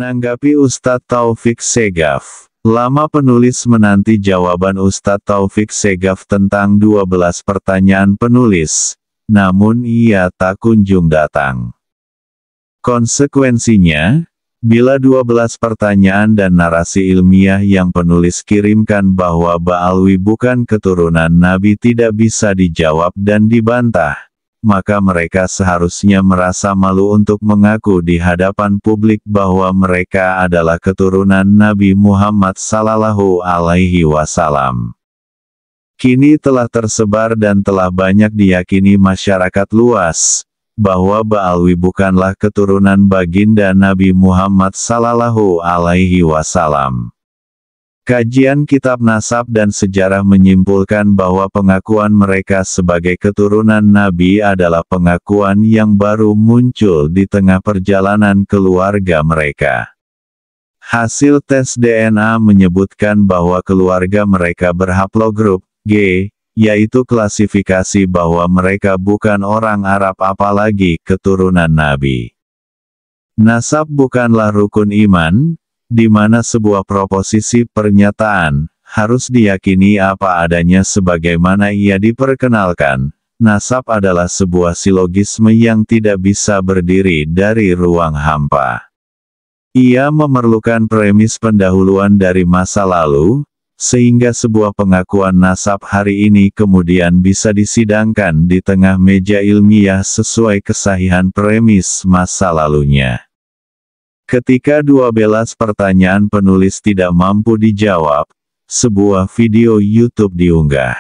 Menanggapi Ustadz Taufik Segaf, lama penulis menanti jawaban Ustadz Taufik Segaf tentang 12 pertanyaan penulis, namun ia tak kunjung datang. Konsekuensinya, bila 12 pertanyaan dan narasi ilmiah yang penulis kirimkan bahwa Ba'alwi bukan keturunan Nabi tidak bisa dijawab dan dibantah, maka mereka seharusnya merasa malu untuk mengaku di hadapan publik bahwa mereka adalah keturunan Nabi Muhammad Sallallahu Alaihi Wasallam. Kini telah tersebar dan telah banyak diyakini masyarakat luas, bahwa Ba'alwi bukanlah keturunan baginda Nabi Muhammad Sallallahu Alaihi Wasallam. Kajian kitab nasab dan sejarah menyimpulkan bahwa pengakuan mereka sebagai keturunan Nabi adalah pengakuan yang baru muncul di tengah perjalanan keluarga mereka. Hasil tes DNA menyebutkan bahwa keluarga mereka berhaplogrup G, yaitu klasifikasi bahwa mereka bukan orang Arab apalagi keturunan Nabi. Nasab bukanlah rukun iman, di mana sebuah proposisi pernyataan harus diyakini apa adanya sebagaimana ia diperkenalkan. Nasab adalah sebuah silogisme yang tidak bisa berdiri dari ruang hampa. Ia memerlukan premis pendahuluan dari masa lalu, sehingga sebuah pengakuan nasab hari ini kemudian bisa disidangkan di tengah meja ilmiah sesuai kesahihan premis masa lalunya. Ketika 12 pertanyaan penulis tidak mampu dijawab, sebuah video YouTube diunggah.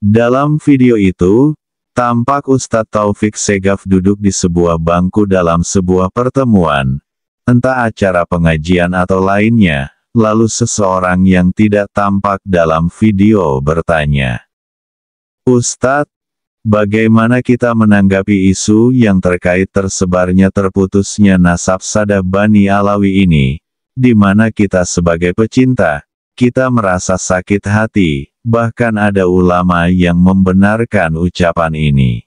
Dalam video itu, tampak Ustadz Taufik Segaf duduk di sebuah bangku dalam sebuah pertemuan, entah acara pengajian atau lainnya, lalu seseorang yang tidak tampak dalam video bertanya, "Ustadz, bagaimana kita menanggapi isu yang terkait tersebarnya terputusnya nasab Sadah Bani Alawi ini, di mana kita sebagai pecinta, kita merasa sakit hati, bahkan ada ulama yang membenarkan ucapan ini."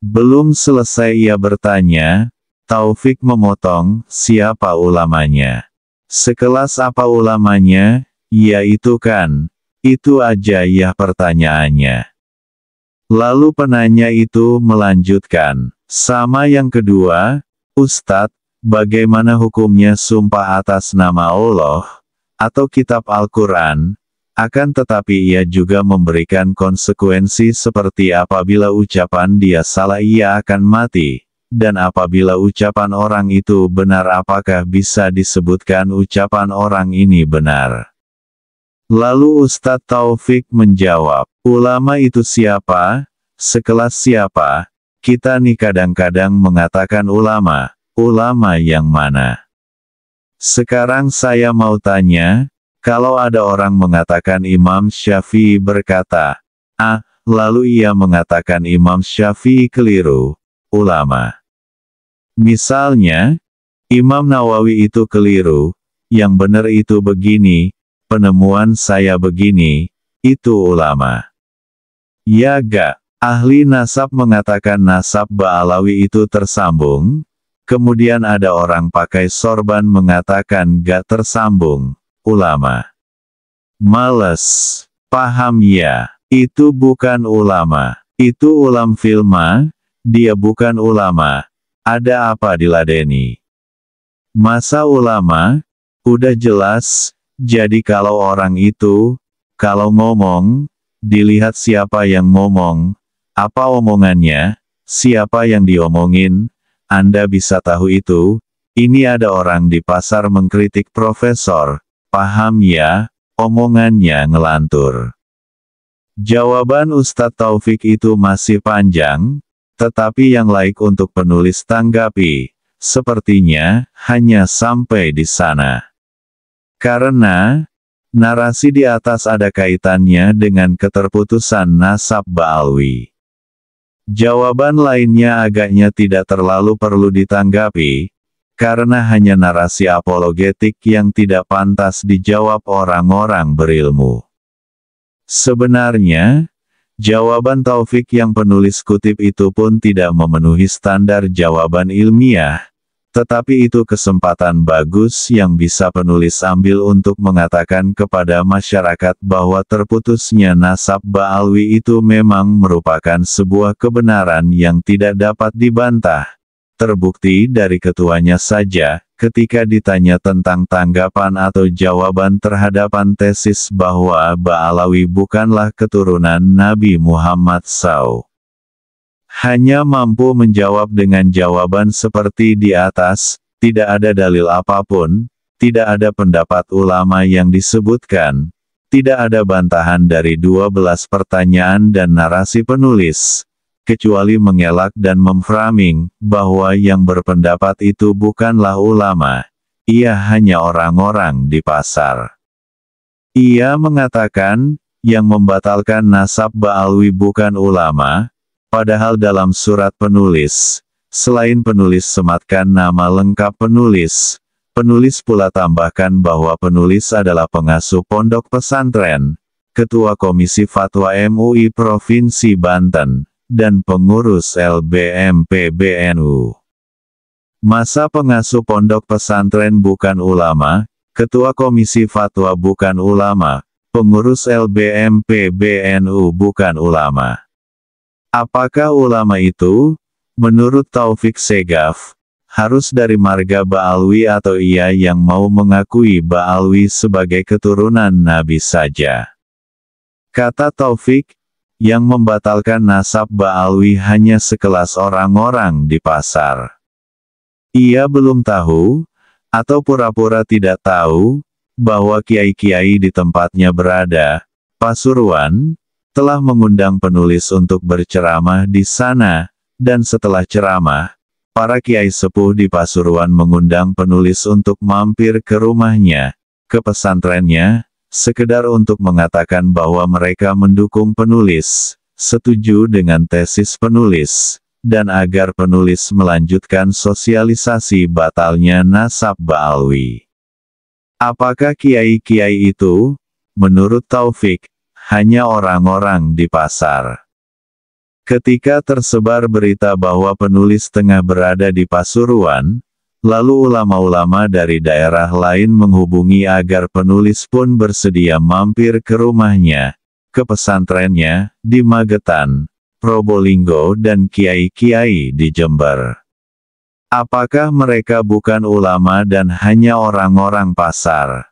Belum selesai ia bertanya, Taufik memotong, "Siapa ulamanya? Sekelas apa ulamanya? Ya itu kan, itu aja ya pertanyaannya." Lalu penanya itu melanjutkan, "Sama yang kedua, Ustadz, bagaimana hukumnya sumpah atas nama Allah, atau kitab Al-Quran? Akan tetapi ia juga memberikan konsekuensi seperti apabila ucapan dia salah ia akan mati, dan apabila ucapan orang itu benar apakah bisa disebutkan ucapan orang ini benar?" Lalu Ustadz Taufik menjawab, "Ulama itu siapa? Sekelas siapa? Kita nih kadang-kadang mengatakan ulama, ulama yang mana? Sekarang saya mau tanya, kalau ada orang mengatakan Imam Syafi'i berkata A, lalu ia mengatakan Imam Syafi'i keliru, ulama. Misalnya, Imam Nawawi itu keliru, yang benar itu begini, penemuan saya begini, itu ulama. Ya gak? Ahli nasab mengatakan nasab Ba'alawi itu tersambung, kemudian ada orang pakai sorban mengatakan gak tersambung, ulama. Males. Paham ya? Itu bukan ulama. Itu ulam filma, dia bukan ulama. Ada apa diladeni? Masa ulama? Udah jelas. Jadi kalau orang itu, kalau ngomong, dilihat siapa yang ngomong, apa omongannya, siapa yang diomongin, Anda bisa tahu itu. Ini ada orang di pasar mengkritik profesor, paham ya, omongannya ngelantur. Jawaban Ustadz Taufik itu masih panjang, tetapi yang laik untuk penulis tanggapi, sepertinya, hanya sampai di sana. Karena, narasi di atas ada kaitannya dengan keterputusan nasab Ba'alwi. Jawaban lainnya agaknya tidak terlalu perlu ditanggapi, karena hanya narasi apologetik yang tidak pantas dijawab orang-orang berilmu. Sebenarnya, jawaban Taufik yang penulis kutip itu pun tidak memenuhi standar jawaban ilmiah, Tetapi itu kesempatan bagus yang bisa penulis ambil untuk mengatakan kepada masyarakat bahwa terputusnya nasab Ba'alwi itu memang merupakan sebuah kebenaran yang tidak dapat dibantah. Terbukti dari ketuanya saja, ketika ditanya tentang tanggapan atau jawaban terhadapan tesis bahwa Ba'alawi bukanlah keturunan Nabi Muhammad SAW. Hanya mampu menjawab dengan jawaban seperti di atas, tidak ada dalil apapun, tidak ada pendapat ulama yang disebutkan, tidak ada bantahan dari 12 pertanyaan dan narasi penulis, kecuali mengelak dan memframing, bahwa yang berpendapat itu bukanlah ulama, ia hanya orang-orang di pasar. Ia mengatakan, yang membatalkan nasab Ba'alwi bukan ulama, padahal dalam surat penulis, selain penulis sematkan nama lengkap penulis, penulis pula tambahkan bahwa penulis adalah pengasuh pondok pesantren, ketua Komisi Fatwa MUI Provinsi Banten, dan pengurus LBM PBNU. Masa pengasuh pondok pesantren bukan ulama, ketua Komisi Fatwa bukan ulama, pengurus LBM PBNU bukan ulama. Apakah ulama itu, menurut Taufik Segaf, harus dari marga Ba'alwi atau ia yang mau mengakui Ba'alwi sebagai keturunan Nabi saja? Kata Taufik, yang membatalkan nasab Ba'alwi hanya sekelas orang-orang di pasar. Ia belum tahu, atau pura-pura tidak tahu, bahwa kiai-kiai di tempatnya berada, Pasuruan, telah mengundang penulis untuk berceramah di sana, dan setelah ceramah, para kiai sepuh di Pasuruan mengundang penulis untuk mampir ke rumahnya, ke pesantrennya, sekedar untuk mengatakan bahwa mereka mendukung penulis, setuju dengan tesis penulis, dan agar penulis melanjutkan sosialisasi batalnya nasab Ba'alwi. Apakah kiai-kiai itu, menurut Taufik, hanya orang-orang di pasar? Ketika tersebar berita bahwa penulis tengah berada di Pasuruan, lalu ulama-ulama dari daerah lain menghubungi agar penulis pun bersedia mampir ke rumahnya, ke pesantrennya, di Magetan, Probolinggo dan kiai-kiai di Jember. Apakah mereka bukan ulama dan hanya orang-orang pasar?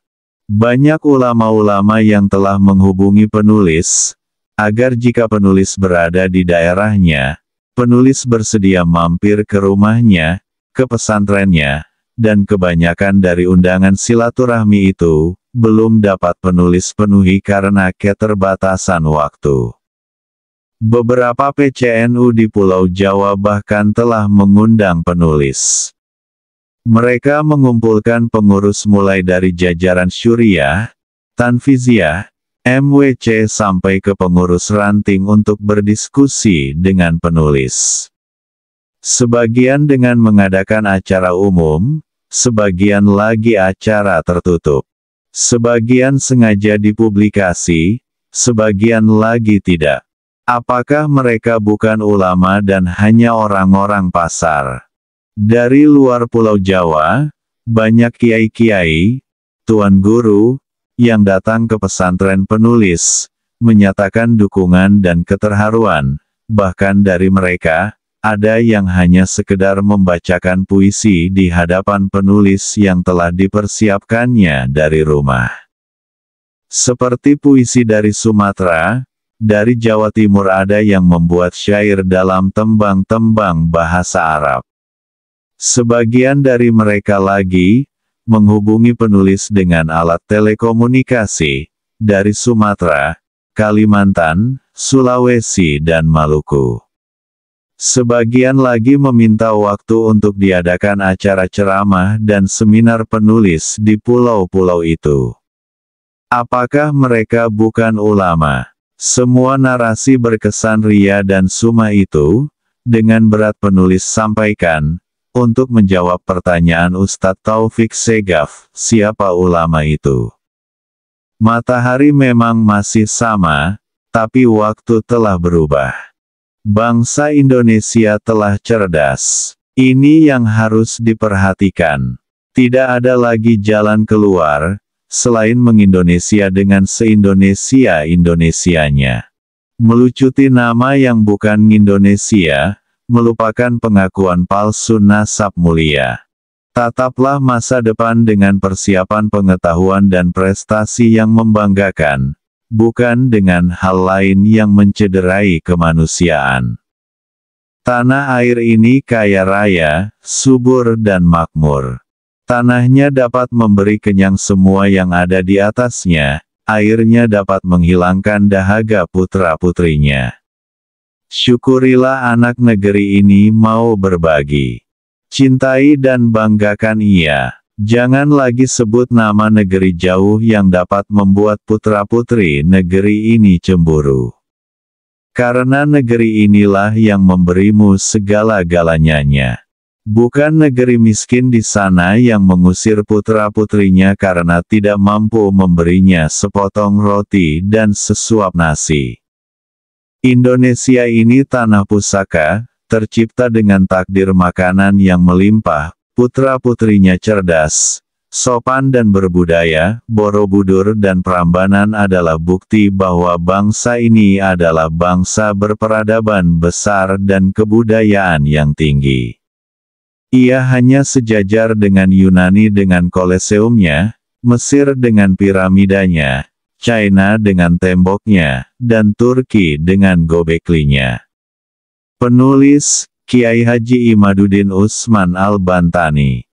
Banyak ulama-ulama yang telah menghubungi penulis, agar jika penulis berada di daerahnya, penulis bersedia mampir ke rumahnya, ke pesantrennya, dan kebanyakan dari undangan silaturahmi itu, belum dapat penulis penuhi karena keterbatasan waktu. Beberapa PCNU di Pulau Jawa bahkan telah mengundang penulis. Mereka mengumpulkan pengurus mulai dari jajaran Syuriah, Tanfiziyah, MWC sampai ke pengurus ranting untuk berdiskusi dengan penulis. Sebagian dengan mengadakan acara umum, sebagian lagi acara tertutup. Sebagian sengaja dipublikasi, sebagian lagi tidak. Apakah mereka bukan ulama dan hanya orang-orang pasar? Dari luar Pulau Jawa, banyak kiai-kiai, tuan guru, yang datang ke pesantren penulis, menyatakan dukungan dan keterharuan, bahkan dari mereka, ada yang hanya sekedar membacakan puisi di hadapan penulis yang telah dipersiapkannya dari rumah. Seperti puisi dari Sumatera, dari Jawa Timur ada yang membuat syair dalam tembang-tembang bahasa Arab. Sebagian dari mereka lagi, menghubungi penulis dengan alat telekomunikasi, dari Sumatera, Kalimantan, Sulawesi dan Maluku. Sebagian lagi meminta waktu untuk diadakan acara ceramah dan seminar penulis di pulau-pulau itu. Apakah mereka bukan ulama? Semua narasi berkesan ria dan sumah itu, dengan berat penulis sampaikan, untuk menjawab pertanyaan Ustadz Taufik Segaf, siapa ulama itu? Matahari memang masih sama, tapi waktu telah berubah. Bangsa Indonesia telah cerdas. Ini yang harus diperhatikan. Tidak ada lagi jalan keluar, selain mengindonesia dengan se-Indonesia-Indonesianya. Melucuti nama yang bukan Indonesia, melupakan pengakuan palsu nasab mulia. Tataplah masa depan dengan persiapan pengetahuan dan prestasi yang membanggakan, bukan dengan hal lain yang mencederai kemanusiaan. Tanah air ini kaya raya, subur dan makmur. Tanahnya dapat memberi kenyang semua yang ada di atasnya, airnya dapat menghilangkan dahaga putra-putrinya. Syukurilah anak negeri ini mau berbagi. Cintai dan banggakan ia. Jangan lagi sebut nama negeri jauh yang dapat membuat putra-putri negeri ini cemburu. Karena negeri inilah yang memberimu segala-galanya. Bukan negeri miskin di sana yang mengusir putra-putrinya karena tidak mampu memberinya sepotong roti dan sesuap nasi. Indonesia ini tanah pusaka, tercipta dengan takdir makanan yang melimpah, putra-putrinya cerdas, sopan dan berbudaya. Borobudur dan Prambanan adalah bukti bahwa bangsa ini adalah bangsa berperadaban besar dan kebudayaan yang tinggi. Ia hanya sejajar dengan Yunani dengan Koleseumnya, Mesir dengan piramidanya, China dengan temboknya, dan Turki dengan gobeklinya. Penulis, Kiai Haji Imaduddin Utsman Al-Bantani.